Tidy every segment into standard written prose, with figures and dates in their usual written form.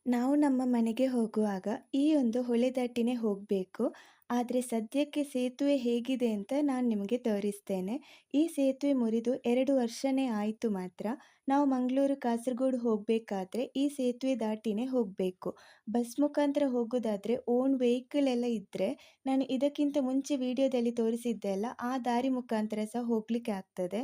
ನಾವು ನಮ್ಮ ಮನೆಗೆ ಹೋಗುವಾಗ ಈ ಒಂದು ಹೊಳೆ ದಾಟಿನೇ ಹೋಗಬೇಕು. ಆದರೆ ಸದ್ಯಕ್ಕೆ ಸೇತುವೆ ಹೇಗಿದೆ ಅಂತ ನಾನು ನಿಮಗೆ ತೋರಿಸ್ತೇನೆ. ಈ ಸೇತುವೆ ಮುರಿದು 2 ವರ್ಷನೇ ಆಯಿತು ಮಾತ್ರ. ನಾವು ಮಂಗಳೂರು, ಕಾಸರಗೋಡು ಹೋಗಬೇಕಾದ್ರೆ ಈ ಸೇತುವೆ ದಾಟಿನೇ ಹೋಗಬೇಕು. ಬಸ್ ಮುಖಾಂತರ ಹೋಗೋದಾದ್ರೆ ಓನ್ ವೆಹಿಕಲ್ ಎಲ್ಲ ಇದ್ದರೆ, ನಾನು ಇದಕ್ಕಿಂತ ಮುಂಚೆ ವಿಡಿಯೋದಲ್ಲಿ ತೋರಿಸಿದ್ದೆ ಅಲ್ಲ, ಆ ದಾರಿ ಮುಖಾಂತರ ಸಹ ಹೋಗಲಿಕ್ಕೆ ಆಗ್ತದೆ.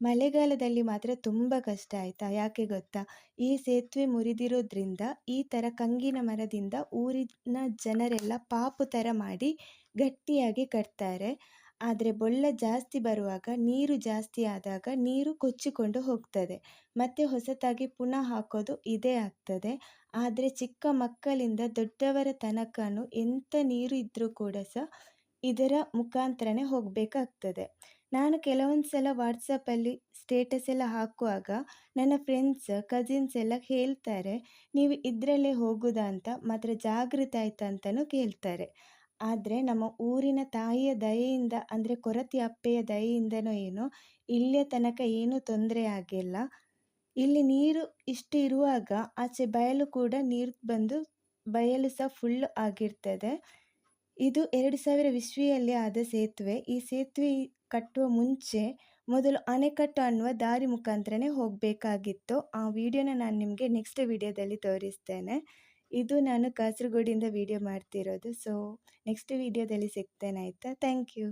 ಮಳೆಗಾಲದಲ್ಲಿ ಮಾತ್ರ ತುಂಬ ಕಷ್ಟ ಆಯಿತಾ, ಯಾಕೆ ಗೊತ್ತಾ? ಈ ಸೇತುವೆ ಮುರಿದಿರೋದ್ರಿಂದ ಈ ಥರ ಕಂಗಿನ ಮರದಿಂದ ಊರಿನ ಜನರೆಲ್ಲ ಪಾಪು ಥರ ಮಾಡಿ ಗಟ್ಟಿಯಾಗಿ ಕಟ್ತಾರೆ. ಆದರೆ ಬೊಳ್ಳ ಜಾಸ್ತಿ ಬರುವಾಗ, ನೀರು ಜಾಸ್ತಿ ಆದಾಗ ನೀರು ಕೊಚ್ಚಿಕೊಂಡು ಹೋಗ್ತದೆ. ಮತ್ತೆ ಹೊಸತಾಗಿ ಪುನಃ ಹಾಕೋದು ಇದೇ ಆಗ್ತದೆ. ಆದರೆ ಚಿಕ್ಕ ಮಕ್ಕಳಿಂದ ದೊಡ್ಡವರ ತನಕನೂ ಎಂಥ ನೀರು ಇದ್ದರೂ ಕೂಡ ಸಹ ಇದರ ಮುಖಾಂತರನೇ ಹೋಗಬೇಕಾಗ್ತದೆ. ನಾನು ಕೆಲವೊಂದು ಸಲ ವಾಟ್ಸಪ್ಪಲ್ಲಿ ಸ್ಟೇಟಸ್ ಎಲ್ಲ ಹಾಕುವಾಗ ನನ್ನ ಫ್ರೆಂಡ್ಸ್, ಕಸಿನ್ಸ್ ಎಲ್ಲ ಹೇಳ್ತಾರೆ, "ನೀವು ಇದರಲ್ಲೇ ಹೋಗೋದಾ ಅಂತ, ಮಾತ್ರ ಜಾಗೃತೆ ಆಯ್ತಾ?" ಅಂತಲೂ ಕೇಳ್ತಾರೆ. ಆದರೆ ನಮ್ಮ ಊರಿನ ತಾಯಿಯ ದಯೆಯಿಂದ, ಅಂದರೆ ಕೊರತಿ ಅಪ್ಪೆಯ ದಯೆಯಿಂದನೋ ಏನೋ, ಇಲ್ಲಿಯ ತನಕ ಏನೂ ತೊಂದರೆ ಆಗಿಲ್ಲ. ಇಲ್ಲಿ ನೀರು ಇಷ್ಟು ಇರುವಾಗ ಆಚೆ ಬಯಲು ಕೂಡ ನೀರು ಬಂದು ಬಯಲು ಸಹ ಫುಲ್ ಆಗಿರ್ತದೆ. ಇದು 2000 ಇಸ್ವಿಯಲ್ಲಿ ಆದ ಸೇತುವೆ. ಈ ಸೇತುವೆ ಕಟ್ಟುವ ಮುಂಚೆ ಮೊದಲು ಅಣೆಕಟ್ಟು ಅನ್ನುವ ದಾರಿ ಮುಖಾಂತರನೇ ಹೋಗಬೇಕಾಗಿತ್ತು. ಆ ವಿಡಿಯೋನ ನಾನು ನಿಮಗೆ ನೆಕ್ಸ್ಟ್ ವಿಡಿಯೋದಲ್ಲಿ ತೋರಿಸ್ತೇನೆ. ಇದು ನಾನು ಕಾಸರಗೋಡಿಂದ ವಿಡಿಯೋ ಮಾಡ್ತಿರೋದು. ಸೊ ನೆಕ್ಸ್ಟ್ ವಿಡಿಯೋದಲ್ಲಿ ಸಿಗ್ತೇನೆ ಆಯಿತಾ. Thank you.